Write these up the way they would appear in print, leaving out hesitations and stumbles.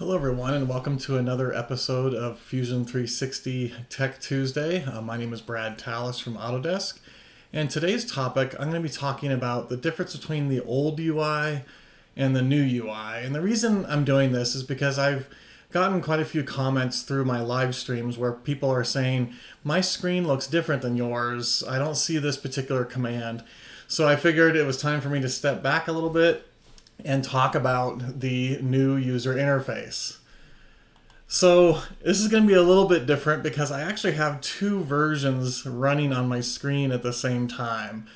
Hello everyone and welcome to another episode of Fusion 360 Tech Tuesday. My name is Brad Tallis from Autodesk, and today's topic I'm going to be talking about the difference between the old UI and the new UI. And the reason I'm doing this is because I've gotten quite a few comments through my live streams where people are saying, my screen looks different than yours, I don't see this particular command. So I figured it was time for me to step back a little bit and talk about the new user interface. So this is going to be a little bit different because I actually have two versions running on my screen at the same time.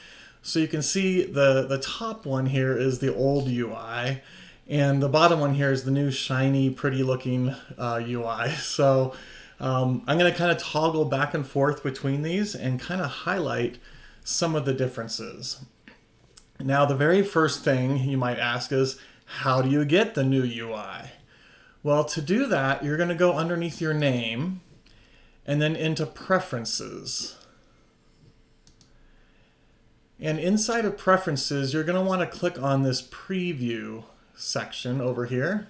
So you can see the top one here is the old UI, and the bottom one here is the new shiny, pretty looking UI. So I'm going to kind of toggle back and forth between these and kind of highlight some of the differences. Now, the very first thing you might ask is, how do you get the new UI? Well, to do that, you're going to go underneath your name and then into Preferences. And inside of Preferences, you're going to want to click on this Preview section over here.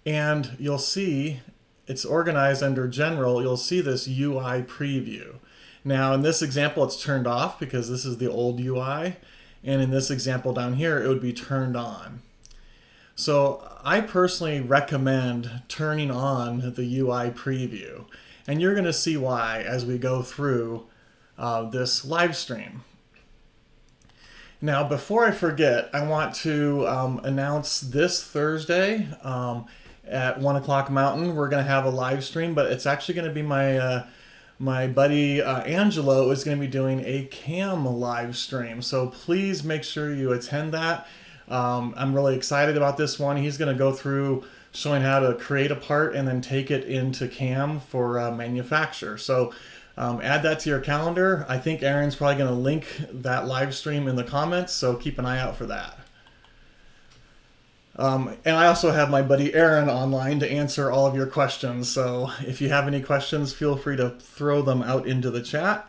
And you'll see it's organized under General. You'll see this UI Preview. Now, in this example, it's turned off because this is the old UI. And in this example down here, it would be turned on. So I personally recommend turning on the UI preview. And you're going to see why as we go through this live stream. Now, before I forget, I want to announce this Thursday at 1 o'clock Mountain, we're going to have a live stream, but it's actually going to be my buddy Angelo is going to be doing a cam live stream. So please make sure you attend that. I'm really excited about this one. He's going to go through showing how to create a part and then take it into cam for manufacture. So add that to your calendar. I think Aaron's probably going to link that live stream in the comments, so keep an eye out for that. And I also have my buddy Aaron online to answer all of your questions. So if you have any questions, feel free to throw them out into the chat.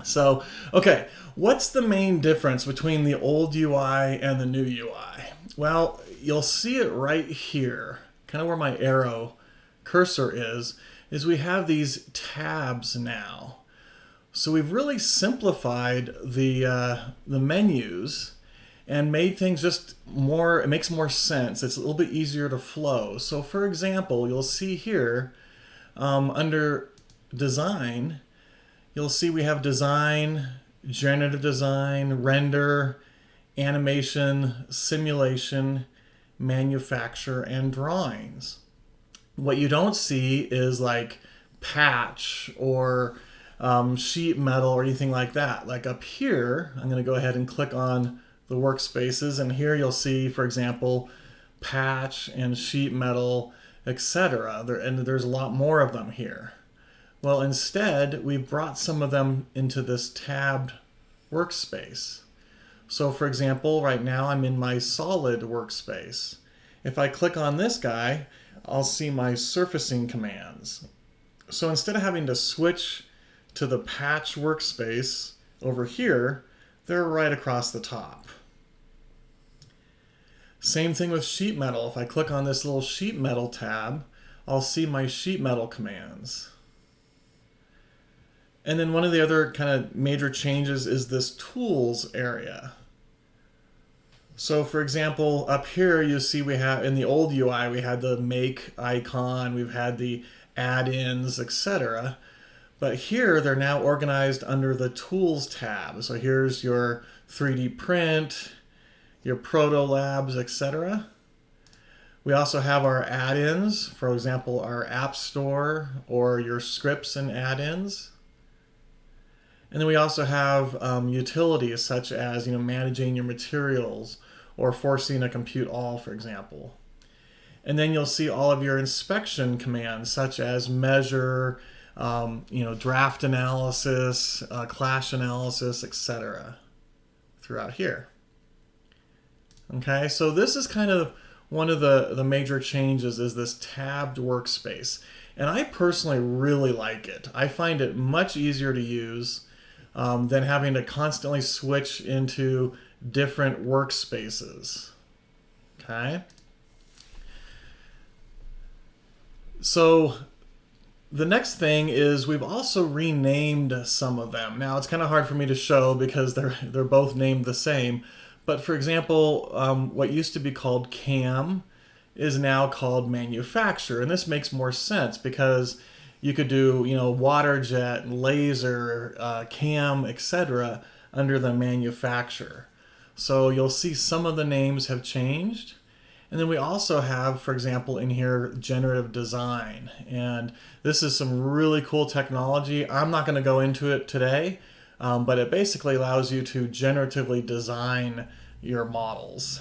So, okay, what's the main difference between the old UI and the new UI? Well, you'll see it right here, kind of where my arrow cursor is we have these tabs now. So we've really simplified the menus and made things just more, it makes more sense. It's a little bit easier to flow. So for example, you'll see here under design, you'll see we have design, generative design, render, animation, simulation, manufacture, and drawings. What you don't see is like patch or sheet metal or anything like that. Like up here, I'm going to go ahead and click on the workspaces, and here you'll see, for example, patch and sheet metal, etc. And there's a lot more of them here. Well, instead, we've brought some of them into this tabbed workspace. So for example, right now I'm in my solid workspace. If I click on this guy, I'll see my surfacing commands. So instead of having to switch to the patch workspace over here, they're right across the top. Same thing with sheet metal. If I click on this little sheet metal tab, I'll see my sheet metal commands. And then one of the other kind of major changes is this tools area. So for example, up here you see we have, in the old UI, we had the make icon, we've had the add-ins, etc. But here they're now organized under the tools tab. So here's your 3D print, your proto labs, etc. We also have our add-ins, for example, our app store or your scripts and add-ins. And then we also have utilities such as managing your materials or forcing a compute all, for example. And then you'll see all of your inspection commands such as measure, draft analysis, clash analysis, etc. throughout here. Okay, so this is kind of one of the major changes is this tabbed workspace. And I personally really like it. I find it much easier to use than having to constantly switch into different workspaces. Okay. So the next thing is we've also renamed some of them. Now it's kind of hard for me to show because they're both named the same. But for example, what used to be called CAM is now called manufacture, and this makes more sense because you could do water jet, laser, CAM, etc. under the manufacture. So you'll see some of the names have changed. And then we also have, for example, in here, generative design. And this is some really cool technology. I'm not going to go into it today, but it basically allows you to generatively design your models.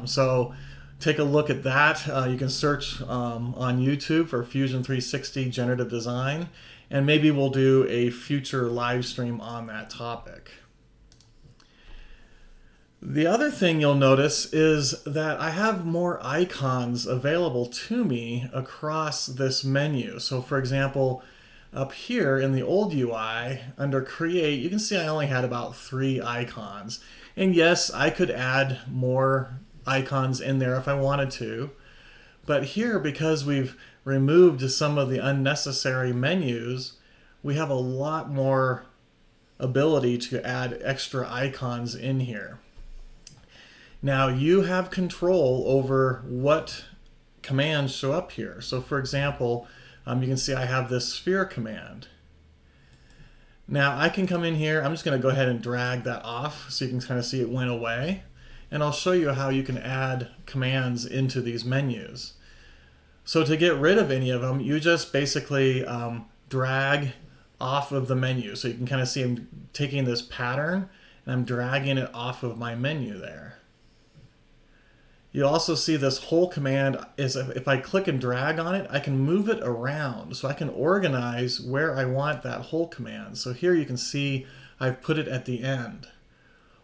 So take a look at that. You can search on YouTube for Fusion 360 generative design, and maybe we'll do a future live stream on that topic. The other thing you'll notice is that I have more icons available to me across this menu. So for example, up here in the old UI, under Create, you can see I only had about 3 icons. And yes, I could add more icons in there if I wanted to. But here, because we've removed some of the unnecessary menus, we have a lot more ability to add extra icons in here. Now you have control over what commands show up here. So for example, you can see I have this sphere command. Now I can come in here, I'm just going to go ahead and drag that off so you can kind of see it went away. And I'll show you how you can add commands into these menus. So to get rid of any of them, you just basically drag off of the menu. So you can kind of see I'm taking this pattern and I'm dragging it off of my menu there. You'll also see this whole command is if I click and drag on it, I can move it around. So I can organize where I want that whole command. So here you can see I've put it at the end.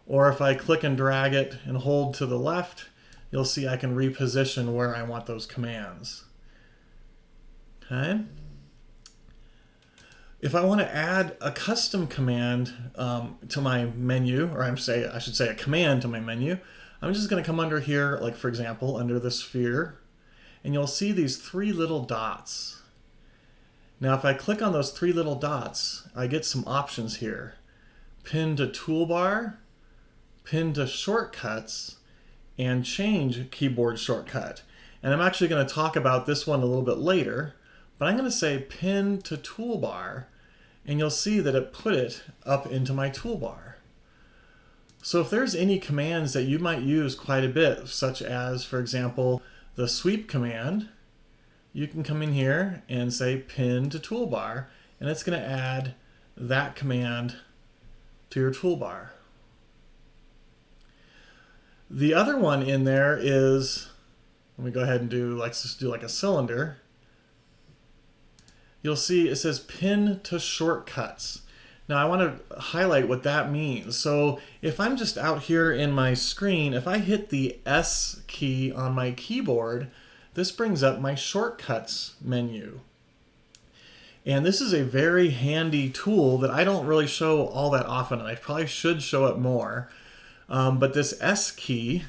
Or if I click and drag it and hold to the left, you'll see I can reposition where I want those commands. Okay. If I want to add a custom command to my menu, or I should say a command to my menu, I'm just going to come under here, like for example, under the sphere, and you'll see these 3 little dots. Now if I click on those 3 little dots, I get some options here. Pin to toolbar, pin to shortcuts, and change keyboard shortcut. And I'm actually going to talk about this one a little bit later, but I'm going to say pin to toolbar, and you'll see that it put it up into my toolbar. So if there's any commands that you might use quite a bit, such as, for example, the sweep command, you can come in here and say pin to toolbar, and it's going to add that command to your toolbar. The other one in there is, let me go ahead and let's just do like a cylinder. You'll see it says pin to shortcuts. Now I want to highlight what that means. So if I'm just out here in my screen, if I hit the S key on my keyboard, this brings up my shortcuts menu. And this is a very handy tool that I don't really show all that often, and I probably should show it more. But this S key,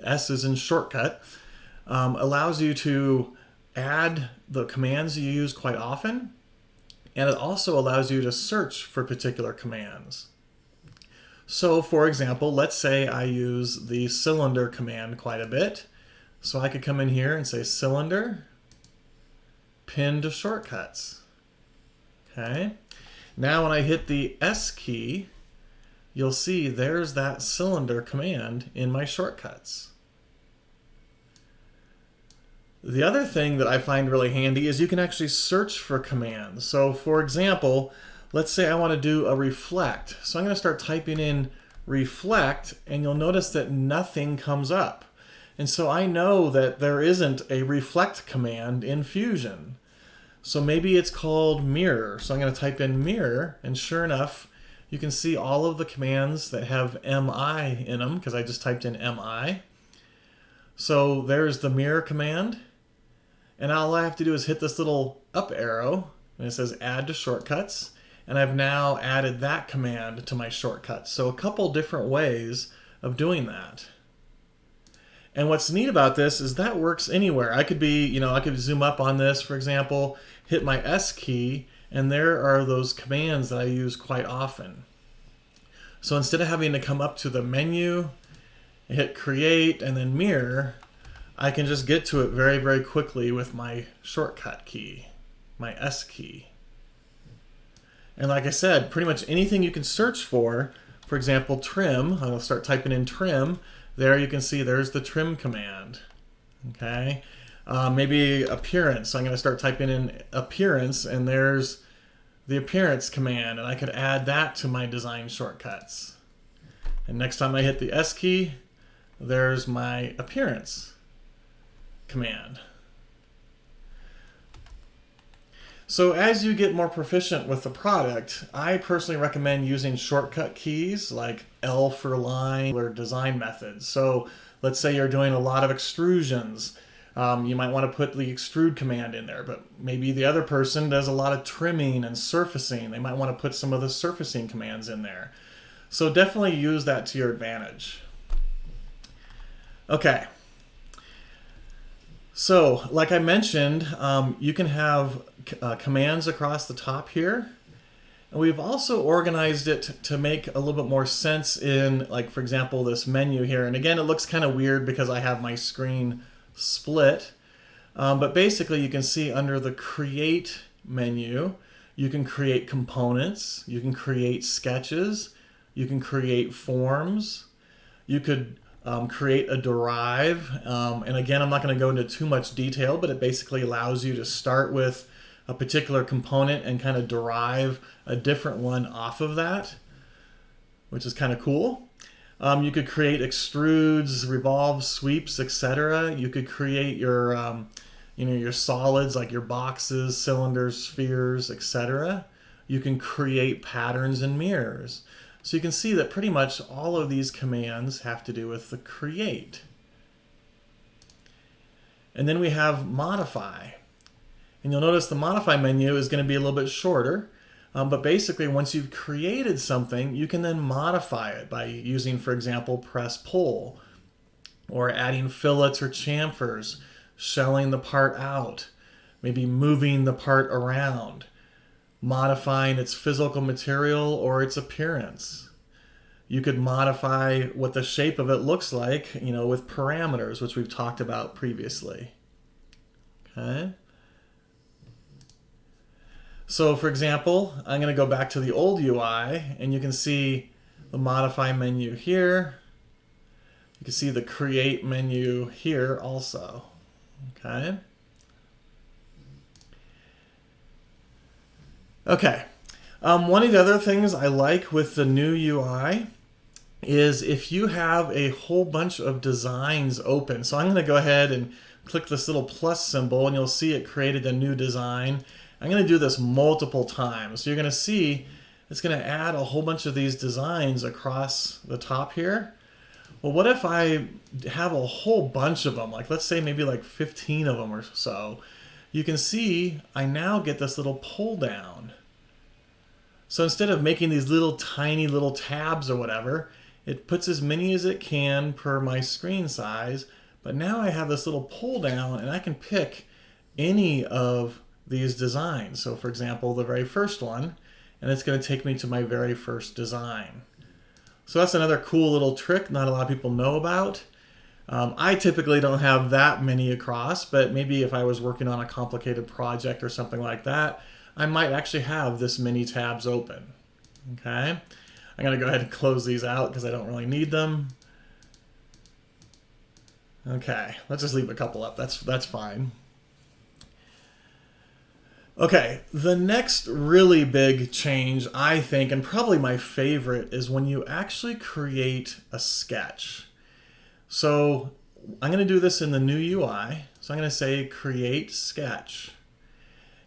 S is in shortcut, allows you to add the commands you use quite often. And it also allows you to search for particular commands. So for example, let's say I use the cylinder command quite a bit. So I could come in here and say cylinder, pin to shortcuts. Okay. Now when I hit the S key, you'll see there's that cylinder command in my shortcuts. The other thing that I find really handy is you can actually search for commands. So for example, let's say I want to do a reflect. So I'm going to start typing in reflect, and you'll notice that nothing comes up. And so I know that there isn't a reflect command in Fusion. So maybe it's called mirror. So I'm going to type in mirror, and sure enough, you can see all of the commands that have MI in them because I just typed in MI. So there's the mirror command. And all I have to do is hit this little up arrow, and it says add to shortcuts, and I've now added that command to my shortcuts. So a couple different ways of doing that. And what's neat about this is that works anywhere. I could be, I could zoom up on this, for example, hit my S key, and there are those commands that I use quite often. So instead of having to come up to the menu, hit create, and then mirror, I can just get to it very, very quickly with my shortcut key, my S key. And like I said, pretty much anything you can search for example, trim, I'll start typing in trim. There you can see there's the trim command. Okay, maybe appearance. I'm going to start typing in appearance, and there's the appearance command, and I could add that to my design shortcuts. And next time I hit the S key, there's my appearance command. So as you get more proficient with the product, I personally recommend using shortcut keys like L for line or design methods. So let's say you're doing a lot of extrusions. You might want to put the extrude command in there, but maybe the other person does a lot of trimming and surfacing. They might want to put some of the surfacing commands in there. So definitely use that to your advantage. Okay. So, like I mentioned, you can have commands across the top here. And we've also organized it to make a little bit more sense in, like, for example, this menu here. And again, it looks kind of weird because I have my screen split. But basically, you can see under the Create menu, you can create components, you can create sketches, you can create forms, you could create a derive, and again, I'm not going to go into too much detail, but it basically allows you to start with a particular component and kind of derive a different one off of that, which is kind of cool. You could create extrudes, revolves, sweeps, etc. You could create your, your solids like your boxes, cylinders, spheres, etc. You can create patterns and mirrors. So you can see that pretty much all of these commands have to do with the create. And then we have modify. And you'll notice the modify menu is going to be a little bit shorter. But basically, once you've created something, you can then modify it by using, for example, press pull, or adding fillets or chamfers, shelling the part out, maybe moving the part around, modifying its physical material or its appearance. You could modify what the shape of it looks like, with parameters, which we've talked about previously. Okay. So for example, I'm going to go back to the old UI, and you can see the modify menu here. You can see the create menu here also. Okay. Okay, one of the other things I like with the new UI is if you have a whole bunch of designs open. So I'm going to go ahead and click this little plus symbol, and you'll see it created a new design. I'm going to do this multiple times. So you're going to see it's going to add a whole bunch of these designs across the top here. Well, what if I have a whole bunch of them, like let's say maybe like 15 of them or so. You can see I now get this little pull down. So instead of making these little tiny little tabs or whatever, it puts as many as it can per my screen size. But now I have this little pull down, and I can pick any of these designs. So for example, the very first one, and it's going to take me to my very first design. So that's another cool little trick not a lot of people know about. I typically don't have that many across, but maybe if I was working on a complicated project or something like that, I might actually have this many tabs open. Okay, I'm going to go ahead and close these out because I don't really need them. Okay, let's just leave a couple up. That's fine. Okay, the next really big change, I think, and probably my favorite, is when you actually create a sketch. So I'm going to do this in the new UI. So I'm going to say create sketch.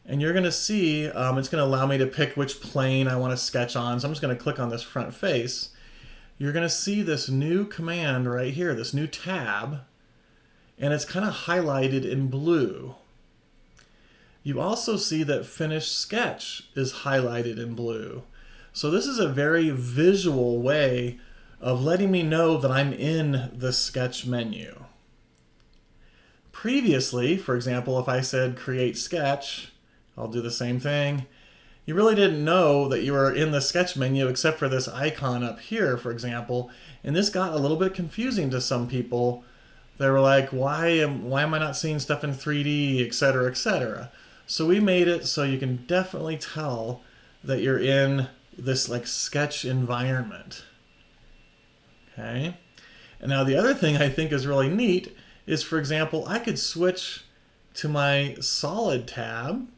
And you're going to see it's going to allow me to pick which plane I want to sketch on. So I'm just going to click on this front face. You're going to see this new command right here, this new tab, and it's kind of highlighted in blue. You also see that Finish Sketch is highlighted in blue. So this is a very visual way of letting me know that I'm in the sketch menu. previously, for example, if I said create sketch, I'll do the same thing. You really didn't know that you were in the sketch menu except for this icon up here, for example. And this got a little bit confusing to some people. They were like, why am I not seeing stuff in 3D, etc., etc. So we made it so you can definitely tell that you're in this like sketch environment. Okay. And now the other thing I think is really neat is, for example, I could switch to my solid tab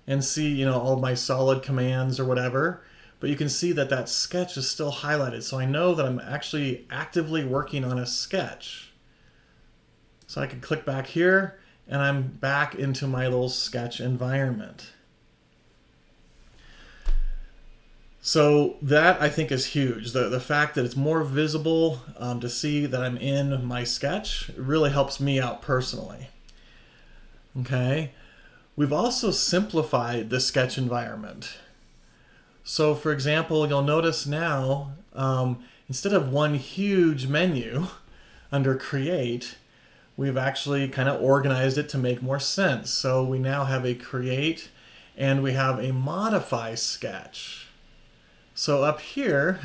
and see, all my solid commands or whatever, but you can see that that sketch is still highlighted. So I know that I'm actually actively working on a sketch. So I can click back here and I'm back into my little sketch environment. So that I think is huge. The fact that it's more visible to see that I'm in my sketch really helps me out personally. Okay. We've also simplified the sketch environment. So for example, you'll notice now, instead of one huge menu under Create, we've actually kind of organized it to make more sense. So we now have a Create and we have a Modify sketch. So up here,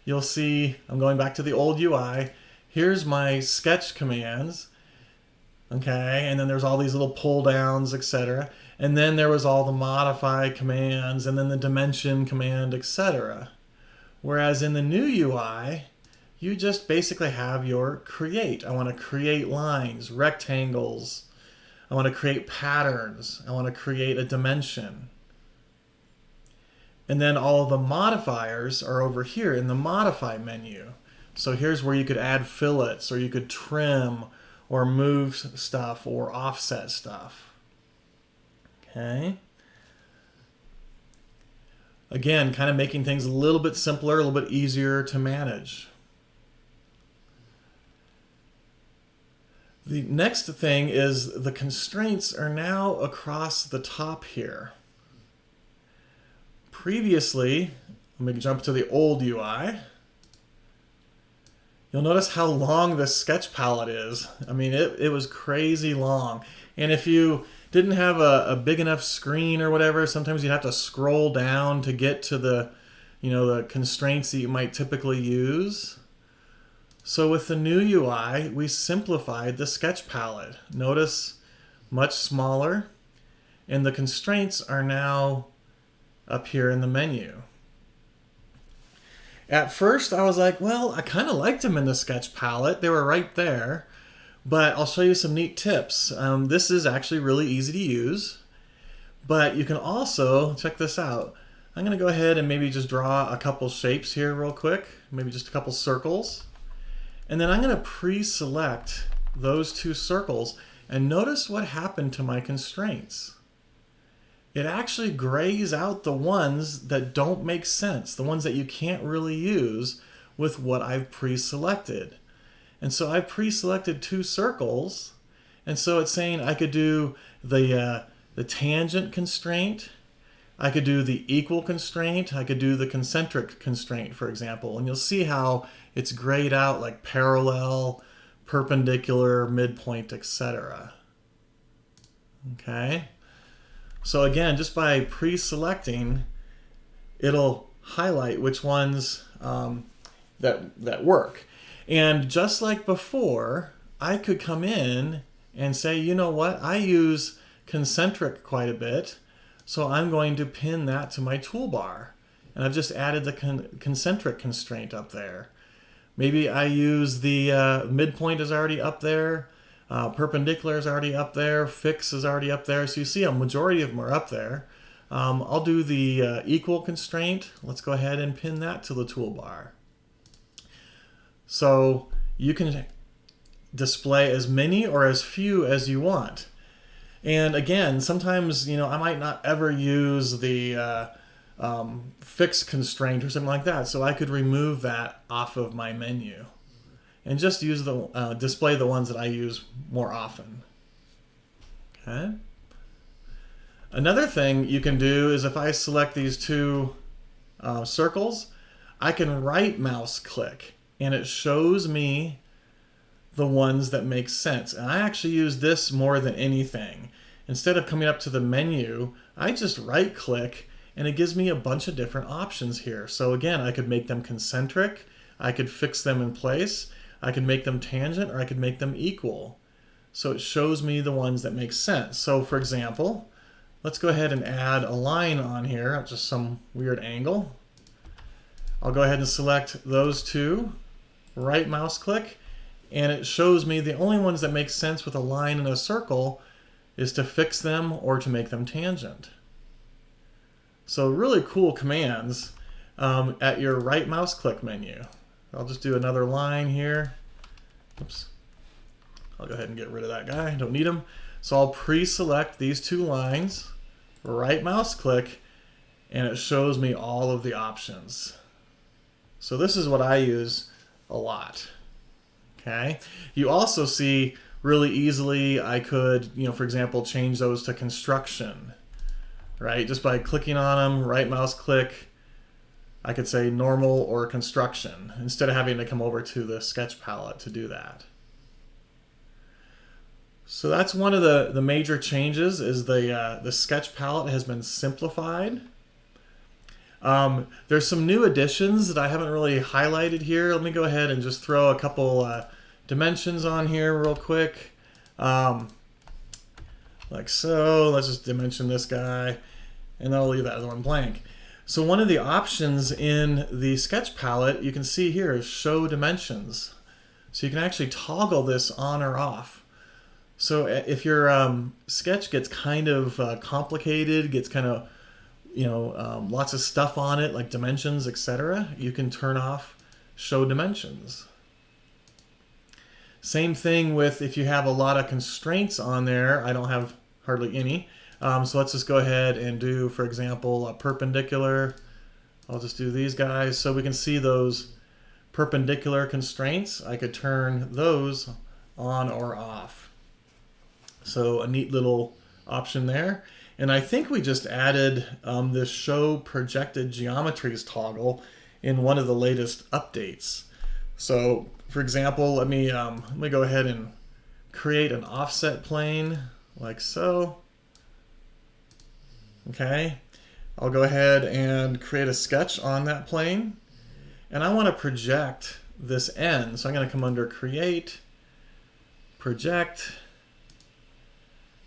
you'll see, I'm going back to the old UI. Here's my sketch commands. Okay, and then there's all these little pull downs, etc. And then there was all the modify commands and then the dimension command, etc. Whereas in the new UI, you just basically have your create. I want to create lines, rectangles. I want to create patterns. I want to create a dimension. And then all of the modifiers are over here in the modify menu. So here's where you could add fillets, or you could trim, or move stuff, or offset stuff. Okay. Again, kind of making things a little bit simpler, a little bit easier to manage. The next thing is the constraints are now across the top here. Previously, let me jump to the old UI. You'll notice how long this sketch palette is. I mean, it was crazy long. And if you didn't have a big enough screen or whatever, sometimes you'd have to scroll down to get to the, the constraints that you might typically use. So with the new UI, we simplified the sketch palette. Notice much smaller, and the constraints are now up here in the menu. At first, I was like, well, I kind of liked them in the sketch palette. They were right there. But I'll show you some neat tips. This is actually really easy to use. But you can also, check this out. I'm going to go ahead and maybe just draw a couple shapes here real quick. Maybe just a couple circles. And then I'm going to pre-select those two circles. And notice what happened to my constraints. It actually grays out the ones that don't make sense, the ones that you can't really use with what I've pre-selected. And so I've pre-selected two circles, and so it's saying I could do the tangent constraint, I could do the equal constraint, I could do the concentric constraint, for example. And you'll see how it's grayed out like parallel, perpendicular, midpoint, etc. Okay. So again, just by pre-selecting, it'll highlight which ones that work. And just like before, I could come in and say, you know what, I use concentric quite a bit, so I'm going to pin that to my toolbar. And I've just added the concentric constraint up there. Maybe I use the midpoint is already up there. Perpendicular is already up there, fix is already up there, so you see a majority of them are up there. I'll do the equal constraint. Let's go ahead and pin that to the toolbar. So you can display as many or as few as you want. And again, sometimes I might not ever use the fix constraint or something like that, so I could remove that off of my menu and just use the display the ones that I use more often. Okay. Another thing you can do is if I select these two circles, I can right mouse click and it shows me the ones that make sense. And I actually use this more than anything. Instead of coming up to the menu, I just right click and it gives me a bunch of different options here. So again, I could make them concentric, I could fix them in place, I could make them tangent, or I could make them equal. So it shows me the ones that make sense. So for example, let's go ahead and add a line on here at just some weird angle. I'll go ahead and select those two, right mouse click, and it shows me the only ones that make sense with a line and a circle is to fix them or to make them tangent. So really cool commands at your right mouse click menu. I'll just do another line here. Oops. I'll go ahead and get rid of that guy, don't need him. So I'll pre-select these two lines, right mouse click, and it shows me all of the options. So this is what I use a lot. Okay. You also see really easily I could, for example, change those to construction, right? Just by clicking on them, right mouse click, I could say normal or construction instead of having to come over to the sketch palette to do that. So that's one of the major changes is the sketch palette has been simplified. There's some new additions that I haven't really highlighted here. Let me go ahead and just throw a couple dimensions on here real quick. Like so. Let's just dimension this guy, and then I'll leave that other one blank. So one of the options in the sketch palette you can see here is show dimensions. So you can actually toggle this on or off. So if your sketch gets kind of complicated, gets kind of lots of stuff on it like dimensions, etc., you can turn off show dimensions. Same thing with if you have a lot of constraints on there. I don't have hardly any. So let's just go ahead and do, for example, a perpendicular. I'll just do these guys so we can see those perpendicular constraints. I could turn those on or off. So a neat little option there. And I think we just added this show projected geometries toggle in one of the latest updates. So for example, let me go ahead and create an offset plane like so. Okay, I'll go ahead and create a sketch on that plane, and I want to project this end. So I'm going to come under Create, Project,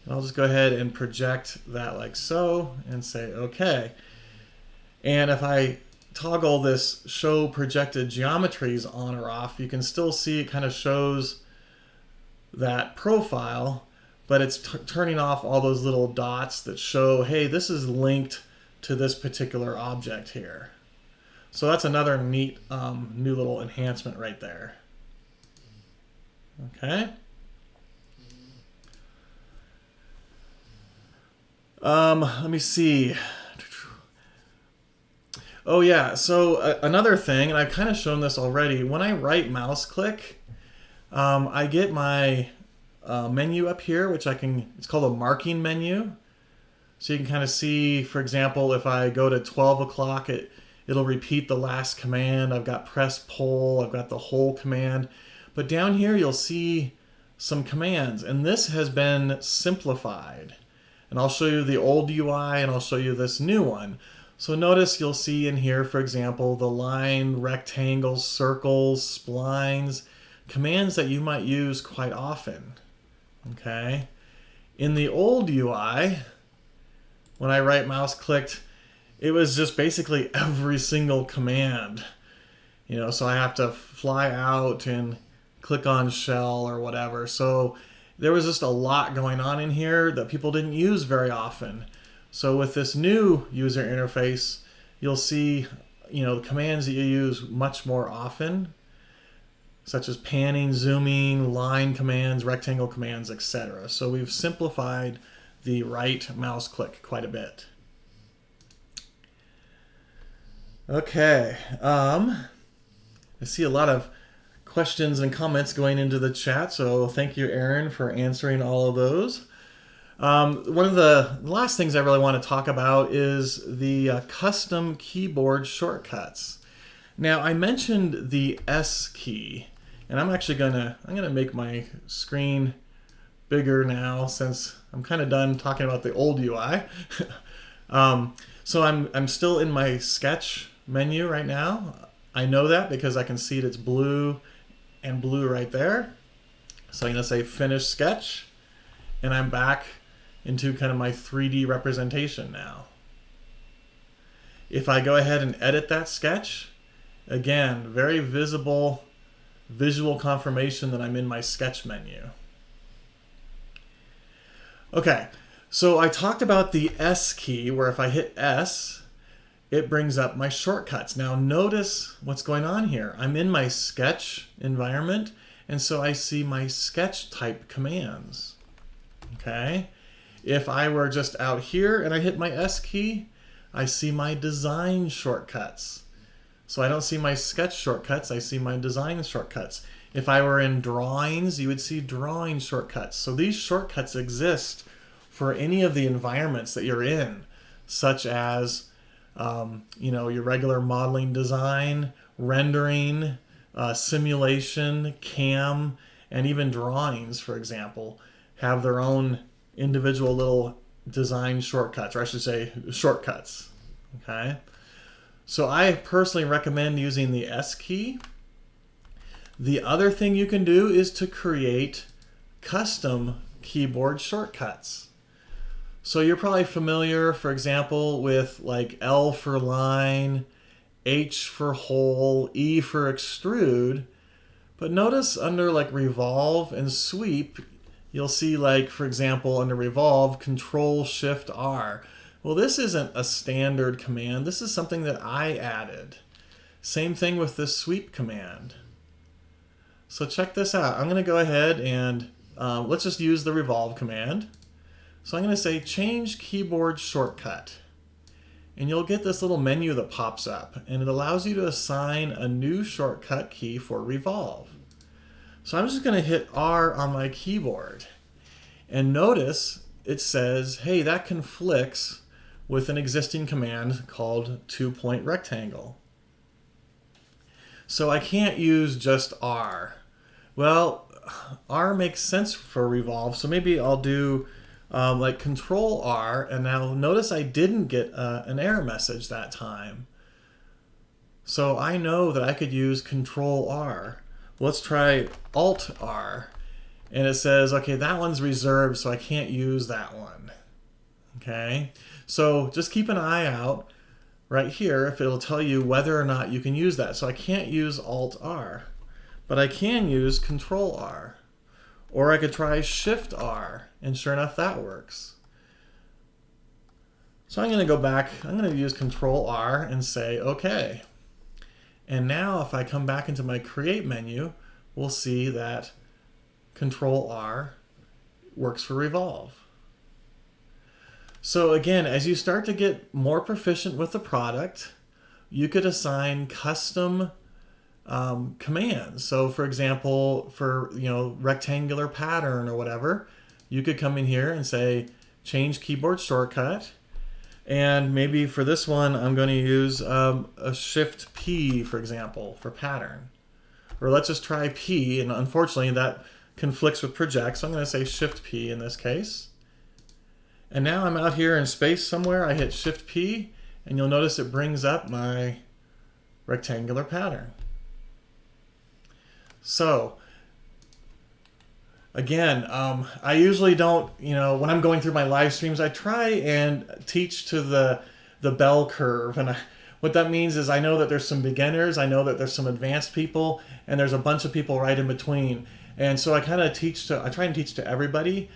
and I'll just go ahead and project that like so and say OK. And if I toggle this show projected geometries on or off, you can still see it kind of shows that profile, but it's turning off all those little dots that show, hey, this is linked to this particular object here. So that's another neat new little enhancement right there. Okay. Let me see. Oh yeah, so another thing, and I've kind of shown this already, when I right mouse click, I get my menu up here, which it's called a marking menu. So you can kind of see, for example, if I go to 12 o'clock, it'll repeat the last command. I've got press pull, I've got the whole command. But down here you'll see some commands, and this has been simplified. And I'll show you the old UI and I'll show you this new one. So notice you'll see in here, for example, the line, rectangles, circles, splines, commands that you might use quite often. Okay. In the old UI, when I right mouse clicked, it was just basically every single command. So I have to fly out and click on shell or whatever. So there was just a lot going on in here that people didn't use very often. So with this new user interface, you'll see, the commands that you use much more often, such as panning, zooming, line commands, rectangle commands, etc. So we've simplified the right mouse click quite a bit. Okay, I see a lot of questions and comments going into the chat, so thank you, Aaron, for answering all of those. One of the last things I really want to talk about is the custom keyboard shortcuts. Now, I mentioned the S key, And I'm actually I'm gonna make my screen bigger now since I'm kind of done talking about the old UI. So I'm still in my sketch menu right now. I know that because I can see it's blue and blue right there. So I'm gonna say finish sketch, and I'm back into kind of my 3D representation now. If I go ahead and edit that sketch, again, very visible visual confirmation that I'm in my sketch menu. Okay, so I talked about the S key, where if I hit S, it brings up my shortcuts. Now notice what's going on here. I'm in my sketch environment, and so I see my sketch type commands. Okay, if I were just out here and I hit my S key, I see my design shortcuts. So I don't see my sketch shortcuts, I see my design shortcuts. If I were in drawings, you would see drawing shortcuts. So these shortcuts exist for any of the environments that you're in, such as your regular modeling design, rendering, simulation, CAM, and even drawings, for example, have their own individual little design shortcuts, or I should say shortcuts. Okay, so I personally recommend using the S key. The other thing you can do is to create custom keyboard shortcuts. So you're probably familiar, for example, with like L for line, H for hole, E for extrude. But notice under like revolve and sweep, you'll see like, for example, under revolve, Control Shift R. Well, this isn't a standard command. This is something that I added. Same thing with this sweep command. So check this out. I'm going to go ahead and let's just use the revolve command. So I'm going to say change keyboard shortcut. And you'll get this little menu that pops up, and it allows you to assign a new shortcut key for revolve. So I'm just going to hit R on my keyboard. And notice it says, hey, that conflicts with an existing command called 2-point rectangle. So I can't use just R. Well, R makes sense for revolve, so maybe I'll do like Control R, and now notice I didn't get an error message that time. So I know that I could use Control R. Let's try Alt R, and it says, okay, that one's reserved, so I can't use that one. Okay, so just keep an eye out right here if it'll tell you whether or not you can use that. So I can't use Alt R, but I can use Control R. Or I could try Shift R, and sure enough, that works. So I'm going to go back, I'm going to use Control R and say OK. And now if I come back into my Create menu, we'll see that Control R works for revolve. So again, as you start to get more proficient with the product, you could assign custom commands. So for example, for rectangular pattern or whatever, you could come in here and say change keyboard shortcut, and maybe for this one I'm going to use a Shift P, for example, for pattern. Or let's just try P, and unfortunately that conflicts with project, so I'm going to say Shift P in this case. And now I'm out here in space somewhere, I hit Shift P, and you'll notice it brings up my rectangular pattern. So again, I usually don't, when I'm going through my live streams, I try and teach to the bell curve. And what that means is I know that there's some beginners, I know that there's some advanced people, and there's a bunch of people right in between. And so I try and teach to everybody.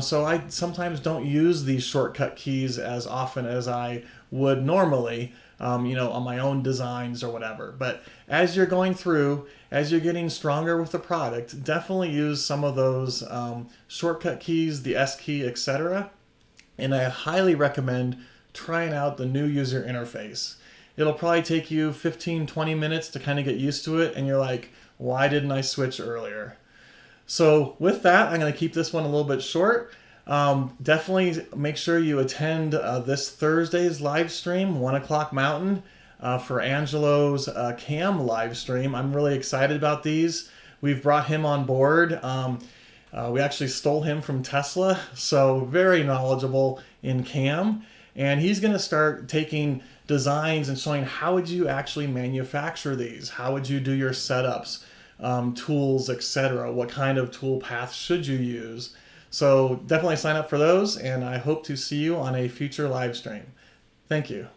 So I sometimes don't use these shortcut keys as often as I would normally, on my own designs or whatever. But as you're going through, as you're getting stronger with the product, definitely use some of those shortcut keys, the S key, etc. And I highly recommend trying out the new user interface. It'll probably take you 15-20 minutes to kind of get used to it, and you're like, why didn't I switch earlier? So with that, I'm going to keep this one a little bit short. Definitely make sure you attend this Thursday's live stream, 1 o'clock Mountain, for Angelo's CAM live stream. I'm really excited about these. we've brought him on board. We actually stole him from Tesla, so very knowledgeable in CAM. And he's going to start taking designs and showing how would you actually manufacture these? How would you do your setups, tools, etc.? What kind of tool paths should you use? So definitely sign up for those, and I hope to see you on a future live stream. Thank you.